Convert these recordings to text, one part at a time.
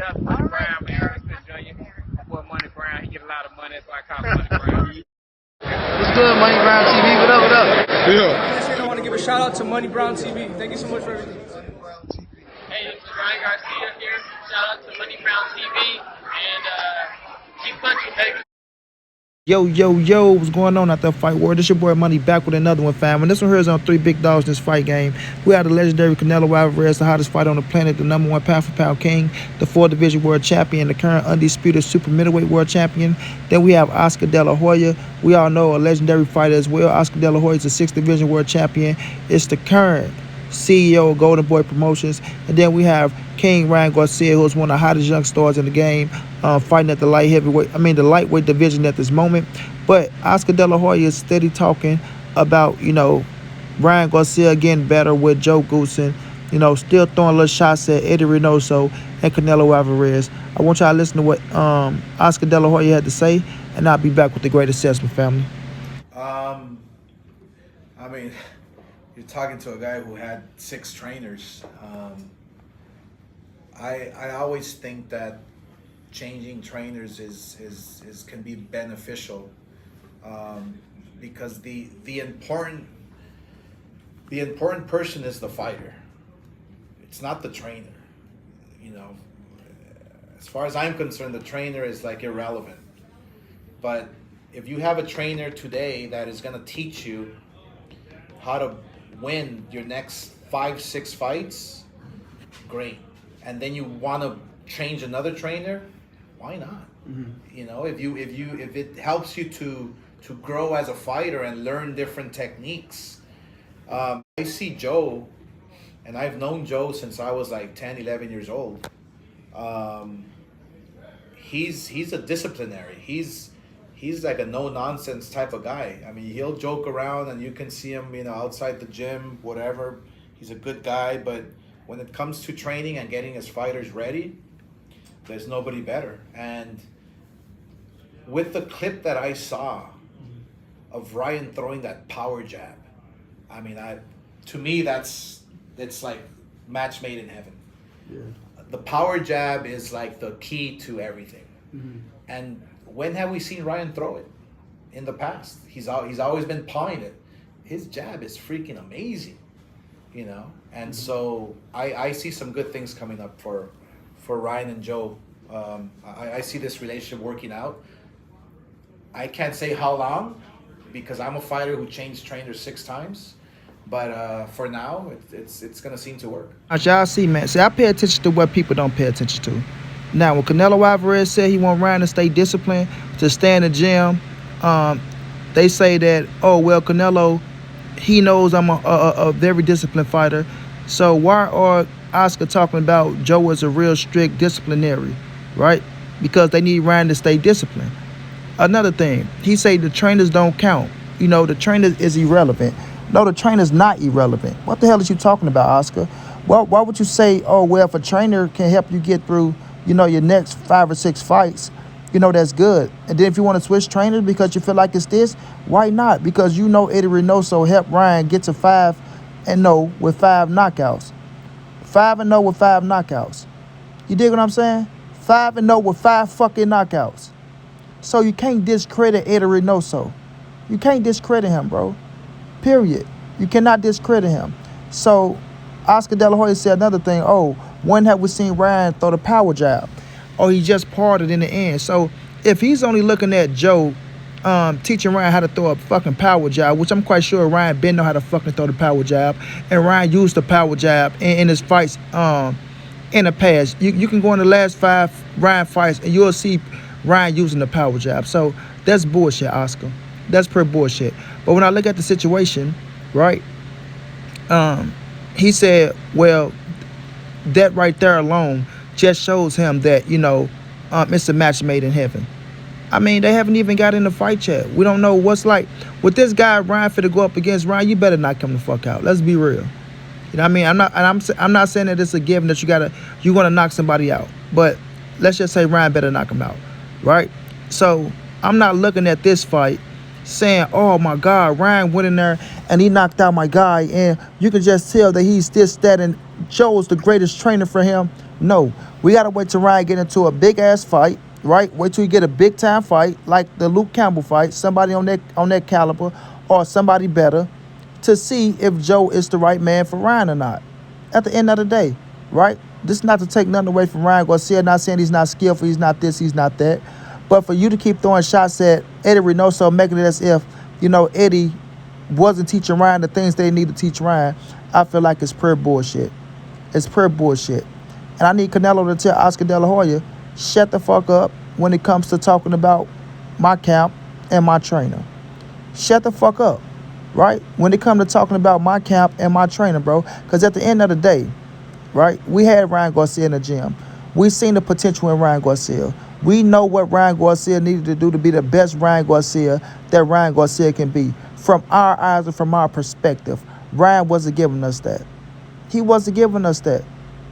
Shout out to Money Brown, man. Respect Junior. My boy Money Brown, he get a lot of money, so I call him Money Brown. What's good, Money Brown TV? What up, what up? Yeah. I want to give a shout out to Money Brown TV. Thank you so much for everything. Hey, this is Ryan Garcia here. Shout out to Money Brown TV and keep punching, baby. Yo, what's going on out there, Fight World? This your boy Money back with another one, fam. And this one here is on 3 big dogs in this fight game. We have the legendary Canelo Alvarez, the hottest fighter on the planet, the #1 pound-for-pound king, the 4th-division world champion, the current undisputed super middleweight world champion. Then we have Oscar De La Hoya. We all know a legendary fighter as well. Oscar De La Hoya is the 6th-division world champion. It's the current CEO of Golden Boy Promotions. And then we have King Ryan Garcia, who's one of the hottest young stars in the game, fighting at the the lightweight division at this moment. But Oscar De La Hoya is steady talking about, Ryan Garcia getting better with Joe Goosen, still throwing little shots at Eddy Reynoso and Canelo Alvarez. I want y'all to listen to what Oscar De La Hoya had to say, and I'll be back with the great assessment, family. You're talking to a guy who had 6 trainers. I always think that changing trainers can be beneficial, because the important person is the fighter. It's not the trainer. As far as I'm concerned, the trainer is like irrelevant. But if you have a trainer today that is going to teach you how to win your next 5-6 fights, great. And then you want to change another trainer, why not? Mm-hmm. If it helps you to grow as a fighter and learn different techniques. I see Joe, and I've known Joe since I was like 10, 11 years old. He's a disciplinary. He's like a no-nonsense type of guy. I mean, he'll joke around and you can see him, outside the gym, whatever. He's a good guy, but when it comes to training and getting his fighters ready, there's nobody better. And with the clip that I saw of Ryan throwing that power jab, to me, it's like match made in heaven. Yeah. The power jab is like the key to everything. Mm-hmm. And when have we seen Ryan throw it? In the past. He's always been pawing it. His jab is freaking amazing, And mm-hmm. So I see some good things coming up for Ryan and Joe. I see this relationship working out. I can't say how long, because I'm a fighter who changed trainers 6 times. But for now, it's going to seem to work. As y'all see, man, I pay attention to what people don't pay attention to. Now, when Canelo Alvarez said he want Ryan to stay disciplined, to stay in the gym, they say that, Canelo, he knows I'm a very disciplined fighter. So why are Oscar talking about Joe as a real strict disciplinary, right? Because they need Ryan to stay disciplined. Another thing, he say the trainers don't count. The trainer is irrelevant. No, the trainer's not irrelevant. What the hell is you talking about, Oscar? Well, why would you say, if a trainer can help you get through, your next 5 or 6 fights, that's good. And then if you want to switch trainers because you feel like it's this, why not? Because Eddy Reynoso helped Ryan get to 5-0 with 5 knockouts. 5-0 with 5 knockouts. You dig what I'm saying? 5-0 with 5 fucking knockouts. So you can't discredit Eddy Reynoso. You can't discredit him, bro. Period. You cannot discredit him. So Oscar De La Hoya said another thing. When have we seen Ryan throw the power jab? He just parted in the end. So if he's only looking at Joe teaching Ryan how to throw a fucking power jab, which I'm quite sure Ryan been know how to fucking throw the power jab, and Ryan used the power jab in his fights in the past. You can go in the last 5 Ryan fights and you'll see Ryan using the power jab. So that's bullshit, Oscar. That's pure bullshit. But when I look at the situation, right, he said, that right there alone just shows him that, it's a match made in heaven. They haven't even got in the fight yet. We don't know what's like. With this guy, Ryan, for to go up against Ryan, you better not come the fuck out. Let's be real. I'm not saying that it's a given that you're gonna knock somebody out. But let's just say Ryan better knock him out, right? So I'm not looking at this fight saying, oh my God, Ryan went in there and he knocked out my guy, and you can just tell that he's this, that, and Joe's the greatest trainer for him. No, we gotta wait till Ryan get into a big ass fight, right? Wait till you get a big time fight, like the Luke Campbell fight, somebody on that caliber, or somebody better, to see if Joe is the right man for Ryan or not. At the end of the day, right? This is not to take nothing away from Ryan Garcia. Not saying he's not skillful, he's not this, he's not that. But for you to keep throwing shots at Eddy Reynoso, making it as if, Eddy wasn't teaching Ryan the things they need to teach Ryan, I feel like it's pure bullshit. It's pure bullshit. And I need Canelo to tell Oscar De La Hoya, shut the fuck up when it comes to talking about my camp and my trainer. Shut the fuck up, right? When it comes to talking about my camp and my trainer, bro. Because at the end of the day, right, we had Ryan Garcia in the gym. We seen the potential in Ryan Garcia. We know what Ryan Garcia needed to do to be the best Ryan Garcia that Ryan Garcia can be. From our eyes and from our perspective, Ryan wasn't giving us that. He wasn't giving us that.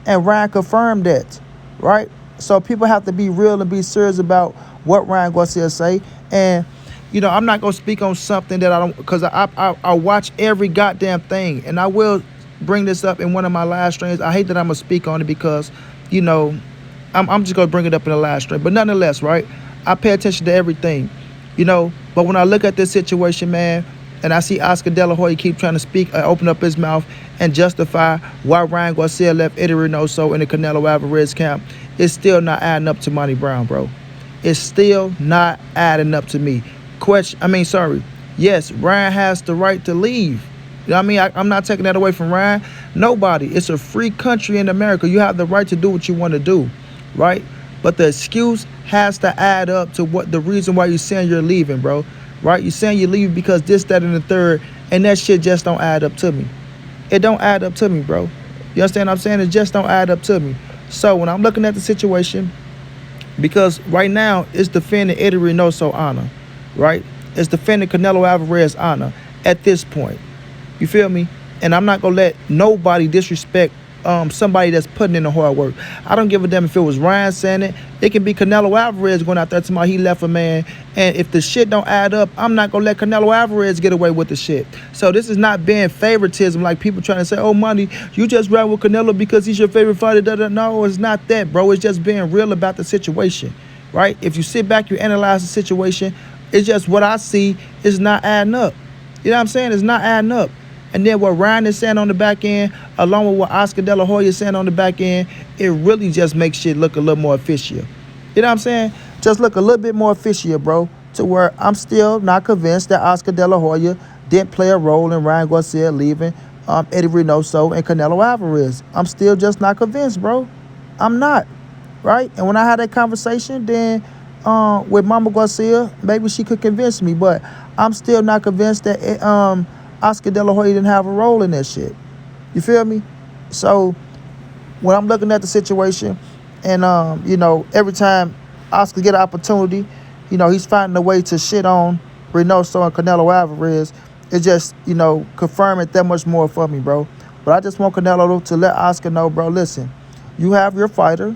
And Ryan confirmed that, right? So people have to be real and be serious about what Ryan Garcia say. And, I'm not going to speak on something that I don't, because I watch every goddamn thing. And I will bring this up in one of my live streams. I hate that I'm going to speak on it because, I'm just going to bring it up in the live stream. But nonetheless, right, I pay attention to everything, But when I look at this situation, man, and I see Oscar De La Hoya keep trying to speak, open up his mouth and justify why Ryan Garcia left Eddy Reynoso in the Canelo Alvarez camp, it's still not adding up to Monty Brown, bro. It's still not adding up to me. Yes, Ryan has the right to leave. You know what I mean? I'm not taking that away from Ryan. Nobody. It's a free country in America. You have the right to do what you want to do, right? But the excuse has to add up to what the reason why you're saying you're leaving, bro. Right? You're saying you're leaving because this, that, and the third, and that shit just don't add up to me. It don't add up to me, bro. You understand what I'm saying? It just don't add up to me. So when I'm looking at the situation, because right now it's defending Eddy Reynoso honor, right? It's defending Canelo Alvarez honor at this point. You feel me? And I'm not going to let nobody disrespect somebody that's putting in the hard work. I don't give a damn if it was Ryan saying it. It can be Canelo Alvarez going out there to my he left a man. And if the shit don't add up, I'm not going to let Canelo Alvarez get away with the shit. So this is not being favoritism like people trying to say, oh, Monty, you just ride with Canelo because he's your favorite fighter. No, it's not that, bro. It's just being real about the situation, right? If you sit back, you analyze the situation, it's just what I see is not adding up. You know what I'm saying? It's not adding up. And then what Ryan is saying on the back end, along with what Oscar De La Hoya is saying on the back end, it really just makes shit look a little more official. You know what I'm saying? Just look a little bit more official, bro, to where I'm still not convinced that Oscar De La Hoya didn't play a role in Ryan Garcia leaving Eddy Reynoso and Canelo Alvarez. I'm still just not convinced, bro. I'm not, right? And when I had that conversation, then with Mama Garcia, maybe she could convince me, but I'm still not convinced that Oscar De La Hoya didn't have a role in that shit. You feel me? So when I'm looking at the situation and, every time Oscar get an opportunity, he's finding a way to shit on Reynoso and Canelo Alvarez. It just, confirm it that much more for me, bro. But I just want Canelo to let Oscar know, bro, listen, you have your fighter,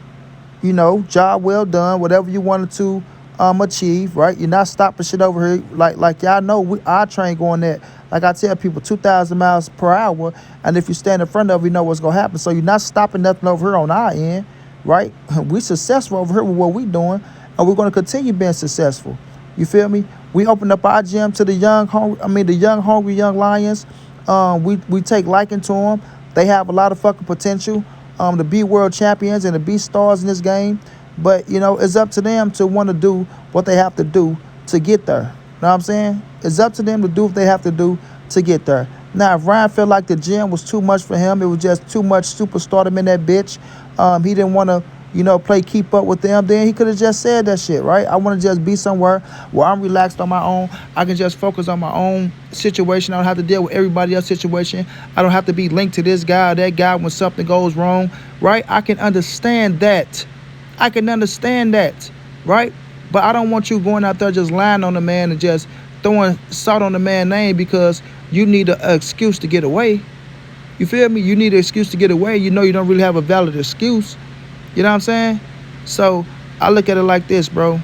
job well done, whatever you wanted to achieve, right? You're not stopping shit over here. Like y'all know, our train going at, like I tell people, 2,000 miles per hour. And if you stand in front of it, you know what's going to happen. So you're not stopping nothing over here on our end, right? We successful over here with what we doing. And we're going to continue being successful. You feel me? We opened up our gym to the young, hungry young lions. We take liking to them. They have a lot of fucking potential to be world champions and to be stars in this game. But, it's up to them to want to do what they have to do to get there. You know what I'm saying? It's up to them to do what they have to do to get there. Now, if Ryan felt like the gym was too much for him, it was just too much superstardom in that bitch, he didn't want to, play keep up with them, then he could have just said that shit, right? I want to just be somewhere where I'm relaxed on my own. I can just focus on my own situation. I don't have to deal with everybody else's situation. I don't have to be linked to this guy or that guy when something goes wrong, right? I can understand that. Right? But I don't want you going out there just lying on the man and just throwing salt on the man's name because you need an excuse to get away. You feel me? You need an excuse to get away. You don't really have a valid excuse. You know what I'm saying? So I look at it like this, bro.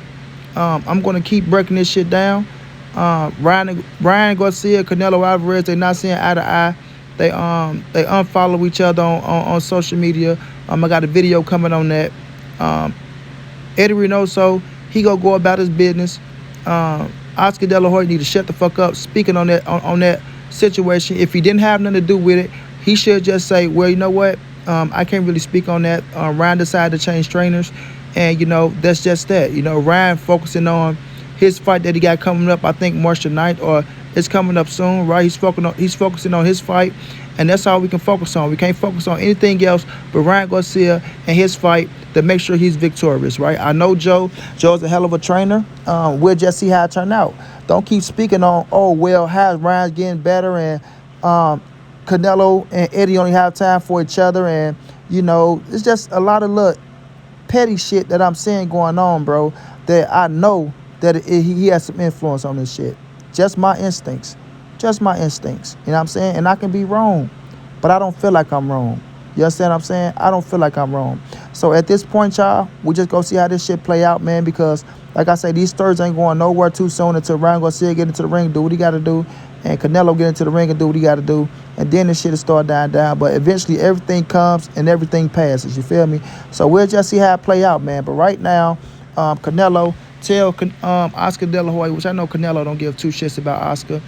I'm going to keep breaking this shit down. Ryan Garcia, Canelo Alvarez, they're not seeing eye to eye. They unfollow each other on social media. I got a video coming on that. Eddy Reynoso, he go about his business. Oscar De La Hoya need to shut the fuck up speaking on that situation. If he didn't have nothing to do with it, he should just say, well, you know what? I can't really speak on that. Ryan decided to change trainers, and that's just that. Ryan focusing on his fight that he got coming up. I think March the 9th, or it's coming up soon, right? He's focusing on his fight, and that's all we can focus on. We can't focus on anything else but Ryan Garcia and his fight to make sure he's victorious, right? I know Joe's a hell of a trainer. We'll just see how it turn out. Don't keep speaking on, oh, well, how Ryan's getting better, and Canelo and Eddy only have time for each other, and, it's just a lot of petty shit that I'm seeing going on, bro, that I know that he has some influence on this shit. Just my instincts. You know what I'm saying? And I can be wrong, but I don't feel like I'm wrong. You understand what I'm saying? I don't feel like I'm wrong. So at this point, y'all, we just go see how this shit play out, man, because like I say, these thirds ain't going nowhere too soon until Ryan Garcia get into the ring, do what he got to do, and Canelo get into the ring and do what he got to do, and then this shit will start dying down. But eventually everything comes and everything passes, you feel me? So we'll just see how it play out, man. But right now, Canelo, tell Oscar De La Hoya, which I know Canelo don't give two shits about Oscar,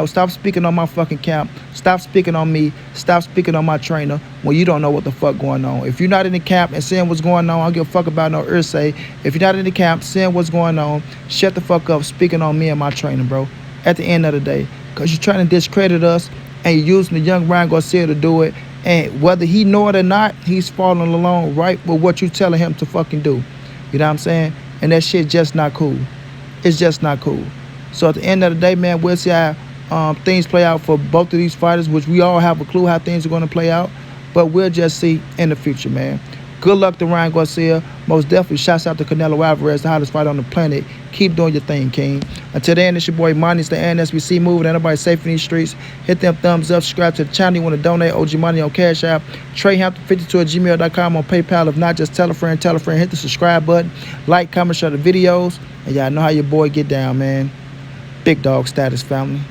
stop speaking on my fucking camp. Stop speaking on me. Stop speaking on my trainer when you don't know what the fuck going on. If you're not in the camp and seeing what's going on, I don't give a fuck about no Ursay. If you're not in the camp seeing what's going on, shut the fuck up speaking on me and my trainer, bro. At the end of the day, because you're trying to discredit us and you're using the young Ryan Garcia to do it. And whether he know it or not, he's following along right with what you telling him to fucking do. You know what I'm saying? And that shit just not cool. It's just not cool. So at the end of the day, man, we'll see how things play out for both of these fighters, which we all have a clue how things are going to play out. But we'll just see in the future, man. Good luck to Ryan Garcia. Most definitely shouts out to Canelo Alvarez, the hottest fighter on the planet. Keep doing your thing, King. Until then, it's your boy Money. It's the NSBC moving. Everybody safe in these streets. Hit them thumbs up. Subscribe to the channel. You want to donate OG Money on Cash App. TreyHampton52@gmail.com on PayPal. If not, just tell a friend. Hit the subscribe button. Like, comment, share the videos. And y'all know how your boy get down, man. Big dog status, family.